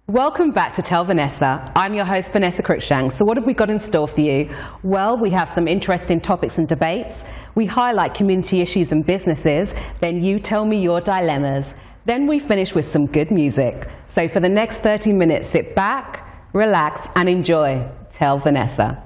Welcome back to Tell Vanessa. I'm your host, Vanessa Cruikshank. So what have we got in store for you? Well, we have some interesting topics and debates. We highlight community issues and businesses. Then you tell me your dilemmas. Then we finish with some good music. So for the next 30 minutes, sit back, relax, and enjoy Tell Vanessa.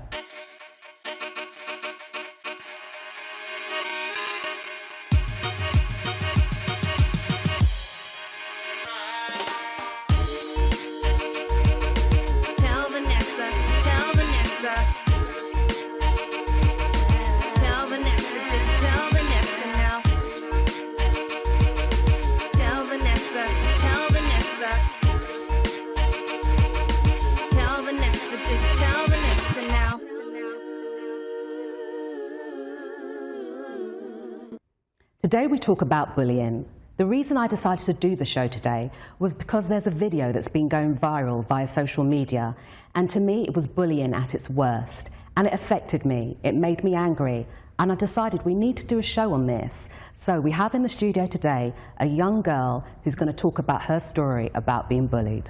Today we talk about bullying. The reason I decided to do the show today was because there's a video that's been going viral via social media, and to me it was bullying at its worst, and it affected me, it made me angry, and I decided we need to do a show on this. So we have in the studio today a young girl who's going to talk about her story about being bullied.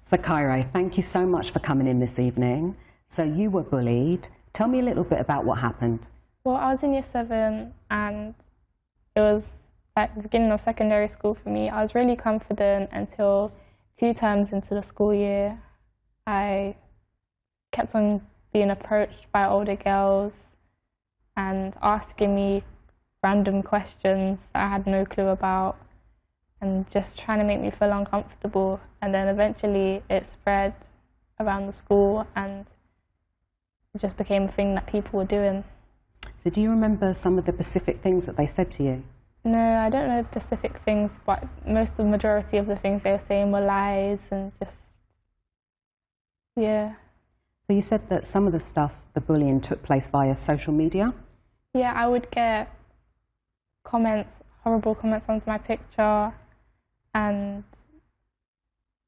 So Cairo, thank you so much for coming in this evening. So you were bullied. Tell me a little bit about what happened. Well, I was in year 7 and it was like the beginning of secondary school for me. I was really confident until 2 terms into the school year. I kept on being approached by older girls and asking me random questions that I had no clue about and just trying to make me feel uncomfortable. And then eventually it spread around the school and it just became a thing that people were doing. So do you remember some of the specific things that they said to you? No, I don't know specific things, but the majority of the things they were saying were lies and just, yeah. So you said that some of the stuff, the bullying, took place via social media? Yeah, I would get comments, horrible comments onto my picture, and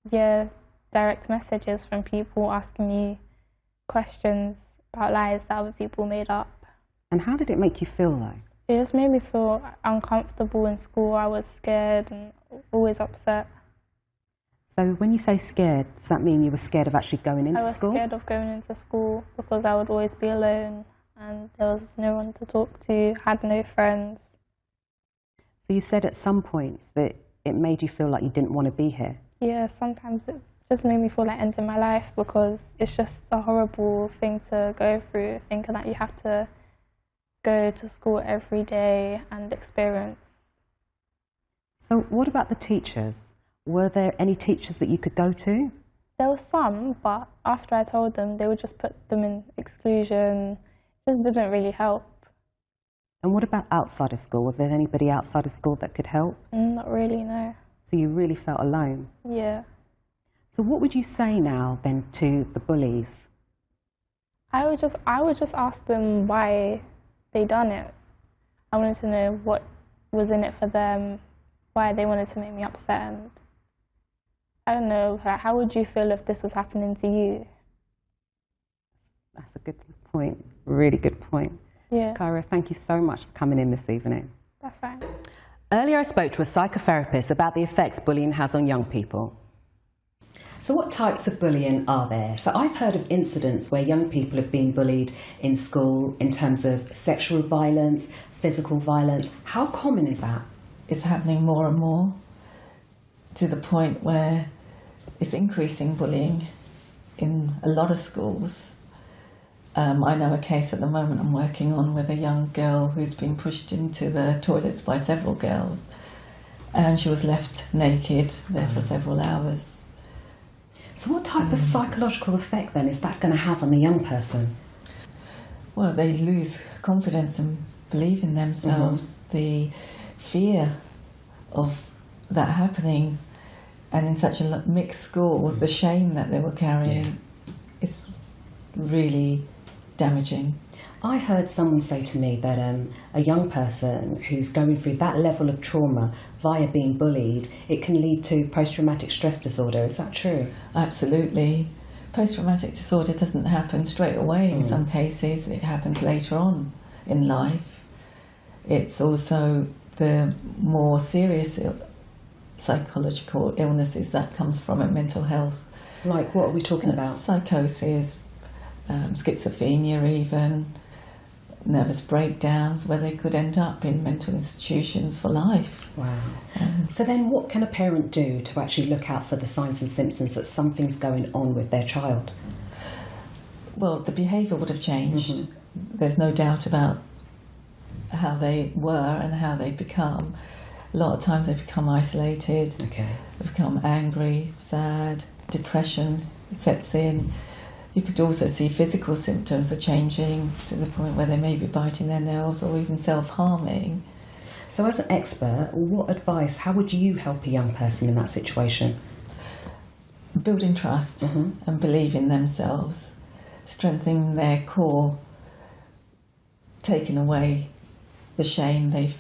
yeah, direct messages from people asking me questions about lies that other people made up. And how did it make you feel though? It just made me feel uncomfortable in school. I was scared and always upset. So when you say scared, does that mean you were scared of actually going into school? I was scared of going into school because I would always be alone and there was no one to talk to, had no friends. So you said at some points that it made you feel like you didn't want to be here? Yeah, sometimes it just made me feel like ending my life because it's just a horrible thing to go through, thinking that you have to go to school every day and experience. So what about the teachers? Were there any teachers that you could go to? There were some, but after I told them, they would just put them in exclusion. It just didn't really help. And what about outside of school? Was there anybody outside of school that could help? Not really, no. So you really felt alone? Yeah. So what would you say now then to the bullies? I would just ask them why they done it. I wanted to know what was in it for them, why they wanted to make me upset, and I don't know, how would you feel if this was happening to you? That's a good point, really good point. Yeah. Cairo, thank you so much for coming in this evening. That's fine. Earlier I spoke to a psychotherapist about the effects bullying has on young people. So what types of bullying are there? So I've heard of incidents where young people have been bullied in school in terms of sexual violence, physical violence. How common is that? It's happening more and more to the point where it's increasing bullying in a lot of schools. I know a case at the moment I'm working on with a young girl who's been pushed into the toilets by several girls and she was left naked there for several hours. So what type of psychological effect then is that going to have on a young person? Well, they lose confidence and believe in themselves. The fear of that happening, and in such a mixed school, the shame that they were carrying is really damaging. I heard someone say to me that a young person who's going through that level of trauma via being bullied, it can lead to post-traumatic stress disorder. Is that true? Absolutely. Post-traumatic disorder doesn't happen straight away in some cases. It happens later on in life. It's also the more serious psychological illnesses that comes from it, mental health. Like what are we talking about? Psychosis, schizophrenia even, nervous breakdowns, where they could end up in mental institutions for life. Wow. So then what can a parent do to actually look out for the signs and symptoms that something's going on with their child? Well, the behaviour would have changed. There's no doubt about how they were and how they become. A lot of times they become isolated, Okay. they become angry, sad, depression sets in. You could also see physical symptoms are changing to the point where they may be biting their nails or even self-harming. So as an expert, what advice, how would you help a young person in that situation? Building trust and believe in themselves, strengthening their core, taking away the shame they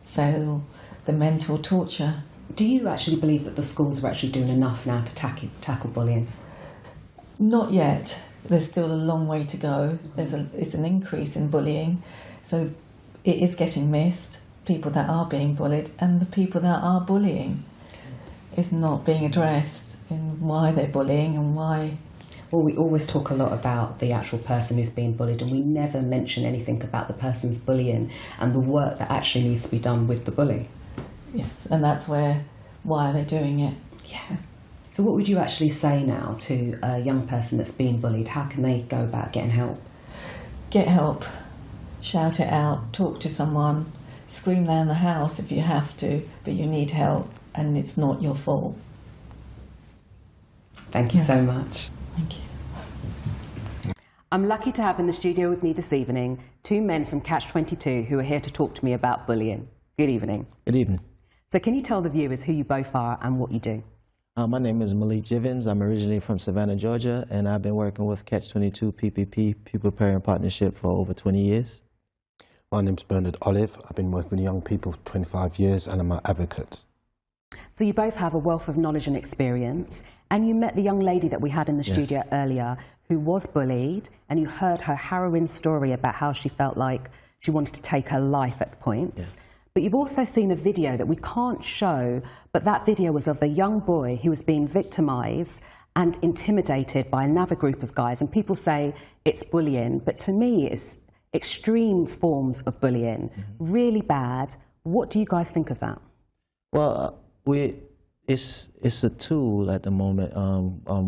feel, the mental torture. Do you actually believe that the schools are actually doing enough now to tackle bullying? Not yet. There's still a long way to go. It's an increase in bullying, so it is getting missed. People that are being bullied and the people that are bullying is not being addressed in why they're bullying and why. Well, we always talk a lot about the actual person who's being bullied, and we never mention anything about the person's bullying and the work that actually needs to be done with the bully. Yes, and that's why are they doing it? Yeah. So what would you actually say now to a young person that's being bullied? How can they go about getting help? Get help, shout it out, talk to someone, scream down the house if you have to, but you need help and it's not your fault. Thank you so much. Thank you. I'm lucky to have in the studio with me this evening 2 men from Catch-22 who are here to talk to me about bullying. Good evening. Good evening. So can you tell the viewers who you both are and what you do? My name is Malik Jivens. I'm originally from Savannah, Georgia, and I've been working with Catch-22 PPP, Pupil Parent Partnership, for over 20 years. My name's Bernard Olive. I've been working with young people for 25 years and I'm an advocate. So you both have a wealth of knowledge and experience, and you met the young lady that we had in the studio earlier who was bullied, and you heard her harrowing story about how she felt like she wanted to take her life at points. Yeah. But you've also seen a video that we can't show, but that video was of a young boy who was being victimised and intimidated by another group of guys, and people say it's bullying, but to me it's extreme forms of bullying, really bad. What do you guys think of that? Well, it's a tool at the moment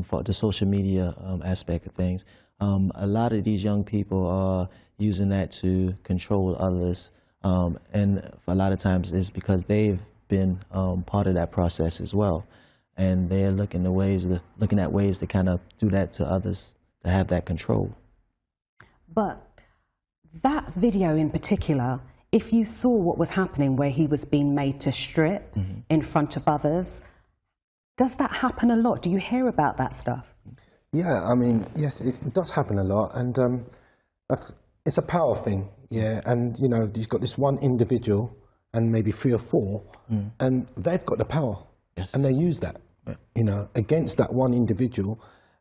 for the social media aspect of things. A lot of these young people are using that to control others, and a lot of times it's because they've been part of that process as well, and they're looking at ways to kind of do that to others, to have that control. But that video in particular, if you saw what was happening where he was being made to strip in front of others, does that happen a lot? Do you hear about that stuff? Yeah, I mean, yes, it does happen a lot, and it's a power thing, yeah. And you know, you've got this one individual and maybe 3 or 4, and they've got the power, and they use that, you know, against that one individual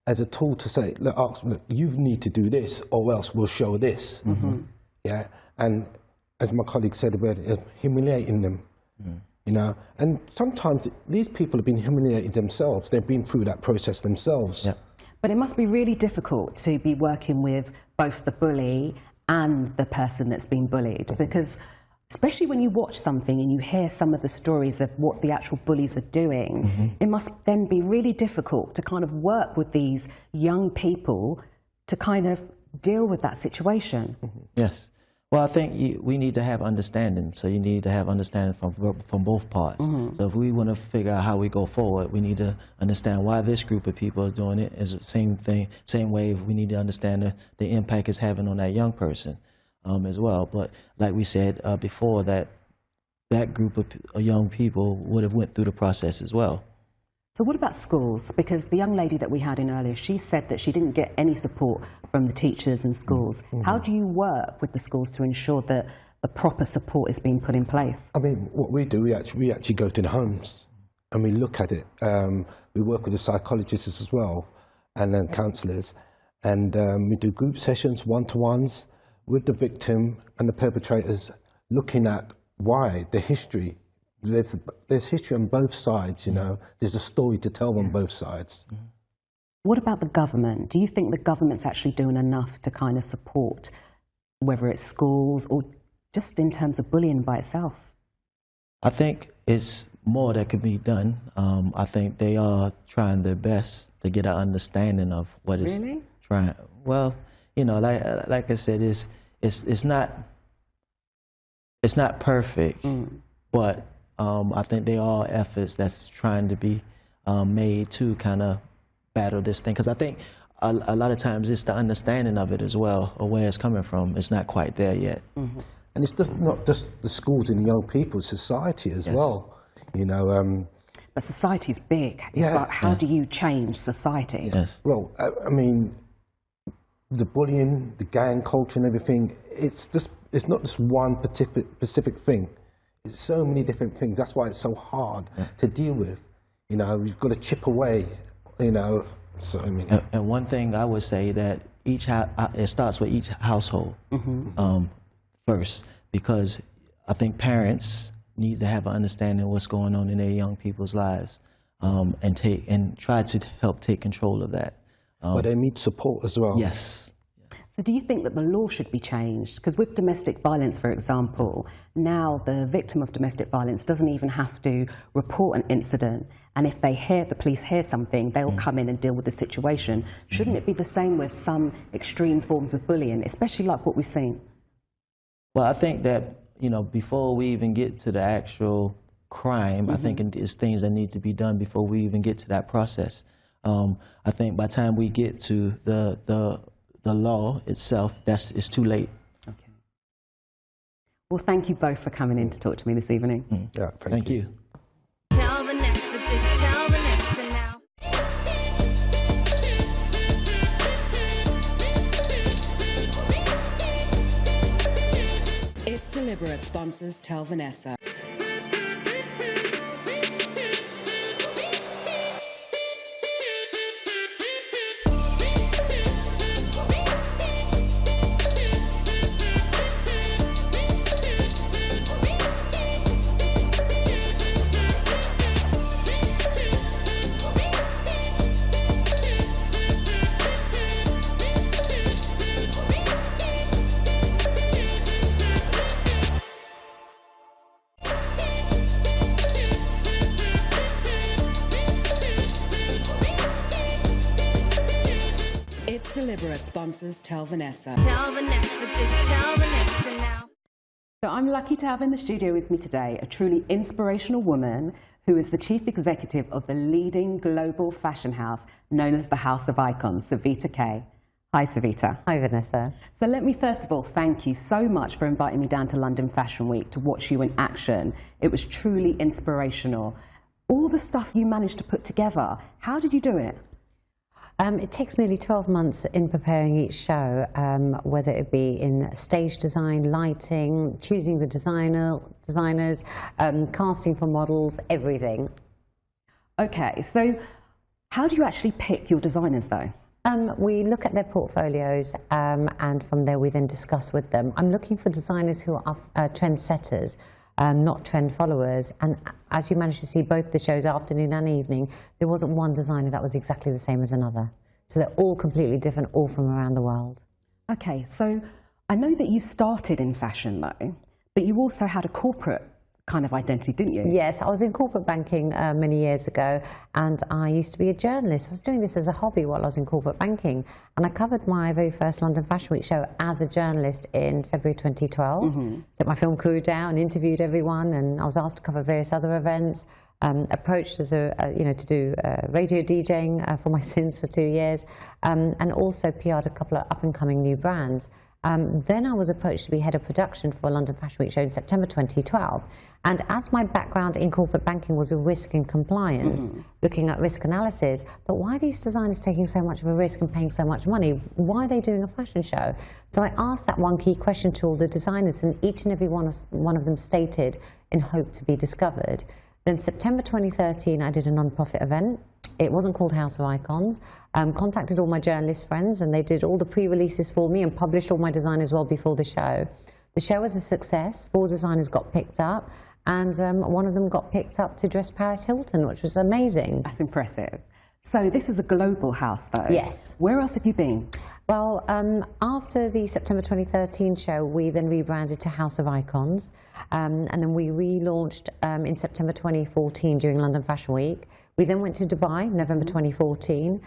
as a tool to say, look, you need to do this, or else we'll show this, yeah. And as my colleague said, we're humiliating them, you know. And sometimes these people have been humiliated themselves. They've been through that process themselves. Yeah. But it must be really difficult to be working with both the bully and the person that's been bullied, because especially when you watch something and you hear some of the stories of what the actual bullies are doing, it must then be really difficult to kind of work with these young people to kind of deal with that situation. Yes. Well, I think we need to have understanding. So you need to have understanding from both parts. So if we want to figure out how we go forward, we need to understand why this group of people are doing it. Is the same thing, same way. We need to understand the impact it's having on that young person as well. But like we said before, that group of young people would have went through the process as well. So what about schools? Because the young lady that we had in earlier, she said that she didn't get any support from the teachers in schools. How do you work with the schools to ensure that the proper support is being put in place? I mean, what we do, we actually go to the homes and we look at it. We work with the psychologists as well, and then counsellors, and we do group sessions, one-to-ones with the victim and the perpetrators, looking at why, the history, there's history on both sides, you know. There's a story to tell on both sides. What about the government? Do you think the government's actually doing enough to kind of support, whether it's schools or just in terms of bullying by itself? I think it's more that could be done. I think they are trying their best to get an understanding of what is trying. Well, you know, like I said, it's not perfect, but I think there are efforts that's trying to be made to kind of battle this thing. Because I think a lot of times it's the understanding of it as well, or where it's coming from. It's not quite there yet. And it's just not just the schools and the young people, society as well. You know. But society's big. It's like, how do you change society? Yes. Well, I mean, the bullying, the gang culture, and everything. It's not just one specific thing. It's so many different things. That's why it's so hard to deal with. You know, you've got to chip away. You know. So I mean. And one thing I would say that it starts with each household. First, because I think parents need to have an understanding of what's going on in their young people's lives, and try to help take control of that. But they need support as well. Yes. So do you think that the law should be changed? Because with domestic violence, for example, now the victim of domestic violence doesn't even have to report an incident, and if the police hear something, they'll come in and deal with the situation. Shouldn't it be the same with some extreme forms of bullying, especially like what we've seen? Well, I think that, you know, before we even get to the actual crime, I think it's things that need to be done before we even get to that process. I think by the time we get to the law itself, it's too late. Okay. Well, thank you both for coming in to talk to me this evening. Yeah, Thank you. Tell Vanessa, just tell Vanessa now. It's Deliberate sponsors Tell Vanessa. It's Deliberate sponsors Tell Vanessa. Tell Vanessa, just tell Vanessa now. So I'm lucky to have in the studio with me today a truly inspirational woman who is the chief executive of the leading global fashion house known as the House of Icons, Savita K. Hi, Savita. Hi, Vanessa. So let me first of all thank you so much for inviting me down to London Fashion Week to watch you in action. It was truly inspirational. All the stuff you managed to put together, how did you do it? It takes nearly 12 months in preparing each show, whether it be in stage design, lighting, choosing the designers, casting for models, everything. Okay, so how do you actually pick your designers though? We look at their portfolios and from there we then discuss with them. I'm looking for designers who are trendsetters, not trend followers. And as you managed to see both the shows, afternoon and evening, there wasn't one designer that was exactly the same as another. So they're all completely different, all from around the world. Okay, so I know that you started in fashion though, but you also had a corporate kind of identity, didn't you? Yes, I was in corporate banking many years ago, and I used to be a journalist. I was doing this as a hobby while I was in corporate banking, and I covered my very first London Fashion Week show as a journalist in February 2012. Took my film crew down, interviewed everyone, and I was asked to cover various other events. Approached as to do radio DJing for my sins for 2 years, and also PR'd a couple of up-and-coming new brands. Then I was approached to be head of production for a London Fashion Week show in September 2012. And as my background in corporate banking was a risk and compliance, looking at risk analysis, but why are these designers taking so much of a risk and paying so much money? Why are they doing a fashion show? So I asked that one key question to all the designers, and each and every one of them stated in hope to be discovered. Then September 2013, I did a non-profit event. It wasn't called House of Icons. Contacted all my journalist friends, and they did all the pre-releases for me and published all my designs well before the show. The show was a success. 4 designers got picked up, and one of them got picked up to dress Paris Hilton, which was amazing. That's impressive. So this is a global house, though. Yes. Where else have you been? Well, after the September 2013 show, we then rebranded to House of Icons, and then we relaunched in September 2014 during London Fashion Week. We then went to Dubai, November 2014.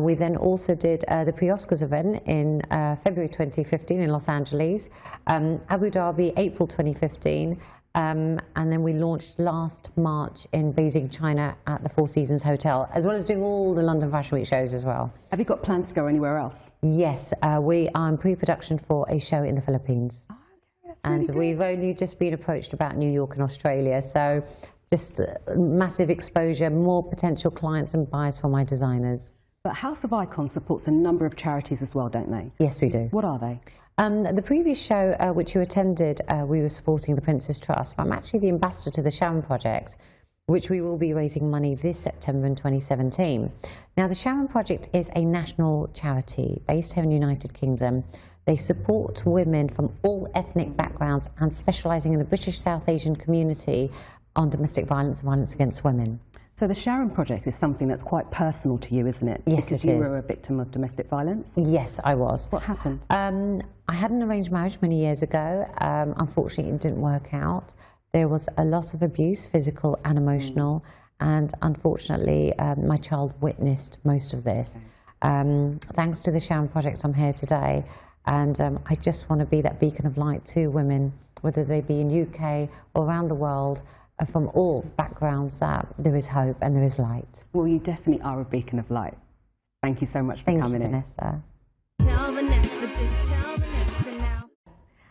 We then also did the pre-Oscars event in February 2015 in Los Angeles, Abu Dhabi, April 2015, and then we launched last March in Beijing, China at the Four Seasons Hotel, as well as doing all the London Fashion Week shows as well. Have you got plans to go anywhere else? Yes, we are in pre-production for a show in the Philippines. Oh, okay, that's really And good. we've only just been approached about New York and Australia, so just massive exposure, more potential clients and buyers for my designers. But House of Icons supports a number of charities as well, don't they? Yes, we do. What are they? The previous show which you attended, we were supporting the Prince's Trust. I'm actually the ambassador to the Sharon Project, which we will be raising money this September in 2017. Now, the Sharon Project is a national charity based here in the United Kingdom. They support women from all ethnic backgrounds and specialising in the British South Asian community on domestic violence and violence against women. So the Sharon Project is something that's quite personal to you, isn't it? Yes, because it you is. were a victim of domestic violence. Yes, I was. What happened? I had an arranged marriage many years ago. Unfortunately, it didn't work out. There was a lot of abuse, physical and emotional, and unfortunately, my child witnessed most of this. Thanks to the Sharon Project, I'm here today, and I just want to be that beacon of light to women, whether they be in UK or around the world, from all backgrounds, that there is hope and there is light. Well, you definitely are a beacon of light. Thank you so much for Thank you, coming in. Vanessa. Tell Vanessa, just tell Vanessa now.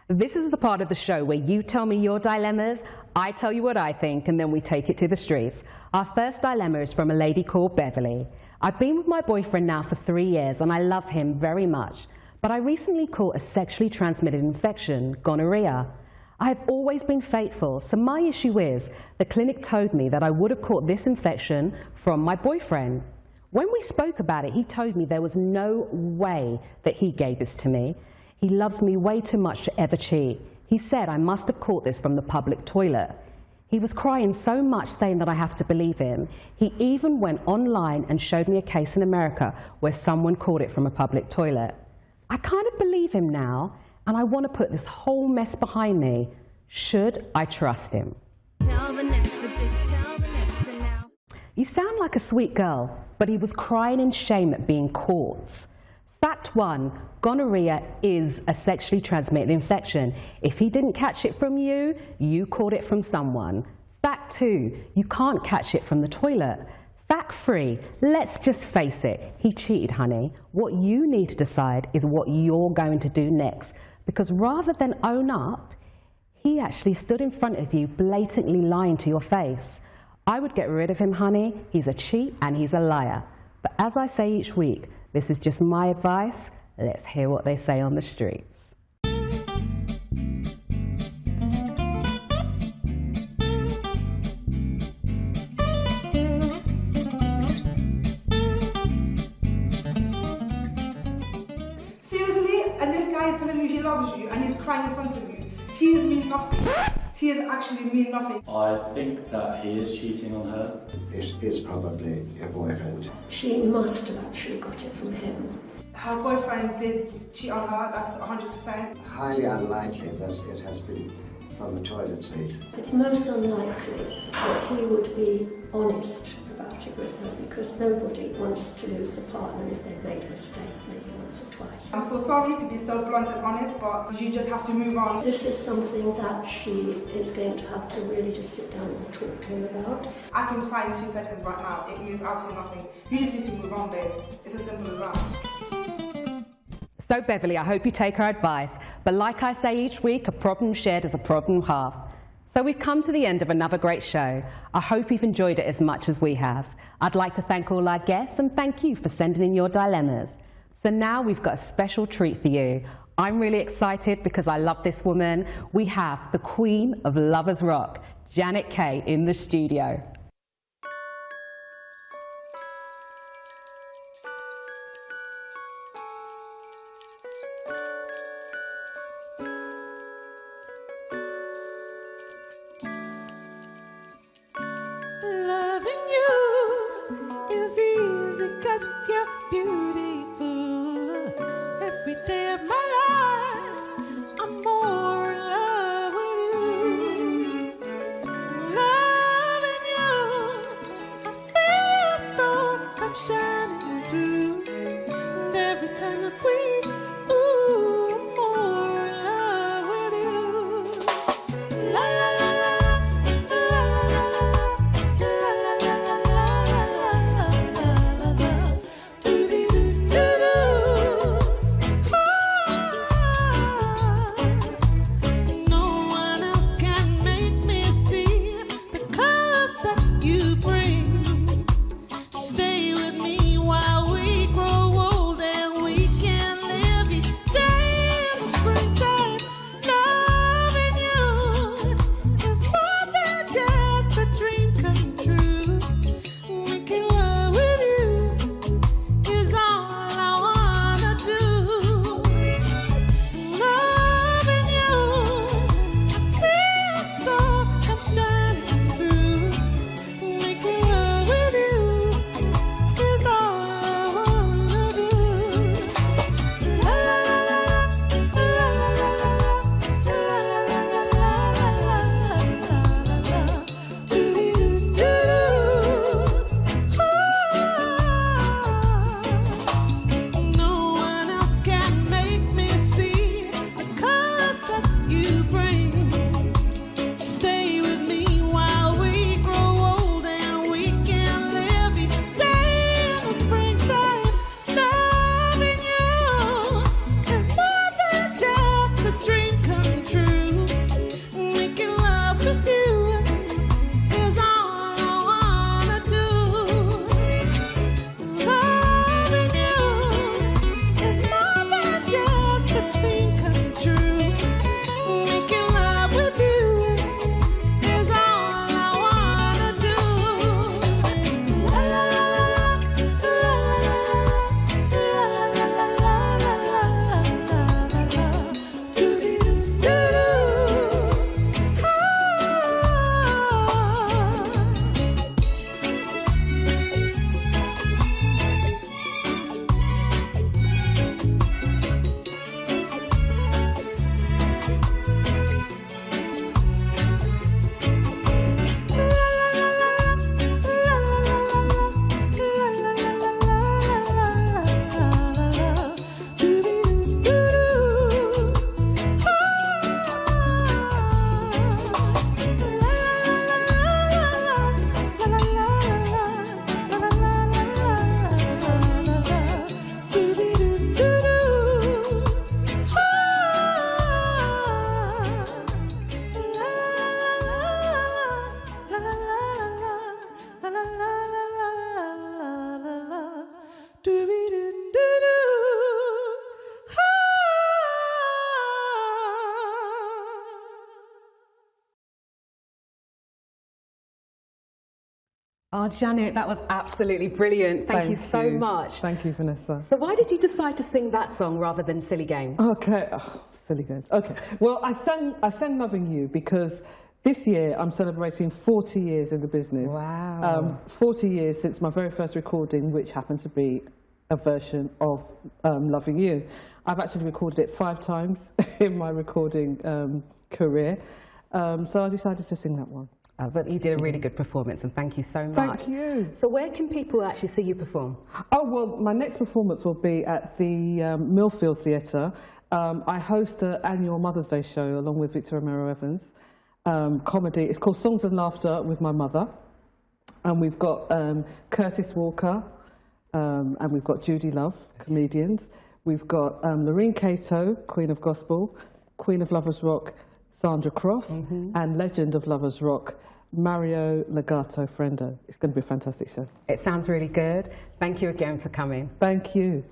This is the part of the show where you tell me your dilemmas, I tell you what I think, and then we take it to the streets. Our first dilemma is from a lady called Beverly. I've been with my boyfriend now for 3 years and I love him very much, but I recently caught a sexually transmitted infection, gonorrhea. I have always been faithful, so my issue is the clinic told me that I would have caught this infection from my boyfriend. When we spoke about it, he told me there was no way that he gave this to me. He loves me way too much to ever cheat. He said I must have caught this from the public toilet. He was crying so much, saying that I have to believe him. He even went online and showed me a case in America where someone caught it from a public toilet. I kind of believe him now, and I want to put this whole mess behind me. Should I trust him? Tell Vanessa, just tell Vanessa now. You sound like a sweet girl, but he was crying in shame at being caught. Fact 1, gonorrhea is a sexually transmitted infection. If he didn't catch it from you, you caught it from someone. Fact 2, you can't catch it from the toilet. Fact 3, let's just face it, he cheated, honey. What you need to decide is what you're going to do next. Because rather than own up, he actually stood in front of you blatantly lying to your face. I would get rid of him, honey. He's a cheat and he's a liar. But as I say each week, this is just my advice. Let's hear what they say on the streets. Seriously? And this guy is telling you he loves you and he's crying in front of you. Tears mean nothing. Tears actually mean nothing. I think that he is cheating on her. It is probably a boyfriend. She must have actually got it from him. Her boyfriend did cheat on her, that's 100%. Highly unlikely that it has been from a toilet seat. It's most unlikely that he would be honest about it with her, because nobody wants to lose a partner if they've made a mistake, maybe once or twice. I'm so sorry to be so blunt and honest, but you just have to move on. This is something that she is going to have to really just sit down and talk to him about. I can cry in 2 seconds right now. It means absolutely nothing. You just need to move on, babe. It's as simple as that. So Beverly, I hope you take our advice. But like I say each week, a problem shared is a problem halved. So we've come to the end of another great show. I hope you've enjoyed it as much as we have. I'd like to thank all our guests and thank you for sending in your dilemmas. So now we've got a special treat for you. I'm really excited because I love this woman. We have the Queen of Lovers Rock, Janet Kay, in the studio. shining through. And every time I breathe, ooh, I'm more in love with you. La la la la la, la la la la, la la la la la, la la la, doo-doo-doo-doo. No one else can make me see the colors that you bring. Stay with me while we grow old and we can live each day in the springtime. Loving you is more than just a dream come true. Making love with you is all I wanna do. Loving you, I see your soul come shining through. Making love with you is all I wanna do. La la la la la, la la la la, la la la la, la la la, doo-doo-doo-doo. No one else can make me see the colors that you bring. Stay with me while we grow old and we can live each day in the springtime. Loving you is more than just a dream come true. Making love with you is all I wanna do. Loving you is more than just a dream come true. Making love with you is all I wanna do. La la la la, la la la la, la la la la, Oh, Janet, that was absolutely brilliant. Thank you so much. Thank you, Vanessa. So why did you decide to sing that song rather than Silly Games? Okay, silly games. Okay, well, I sang Loving You because this year I'm celebrating 40 years in the business. Wow. 40 years since my very first recording, which happened to be a version of Loving You. I've actually recorded it 5 times in my recording career, so I decided to sing that one. But you did a really good performance, and thank you so much. Thank you. So where can people actually see you perform? Oh, well, my next performance will be at the Millfield Theatre. I host an annual Mother's Day show along with Victor Romero Evans. Comedy. It's called Songs and Laughter with My Mother. And we've got Curtis Walker, and we've got Judy Love, comedians. We've got Lorene Cato, Queen of Gospel, Queen of Lovers Rock, Sandra Cross, and Legend of Lovers Rock, Mario Legato Frendo. It's going to be a fantastic show. It sounds really good. Thank you again for coming. Thank you.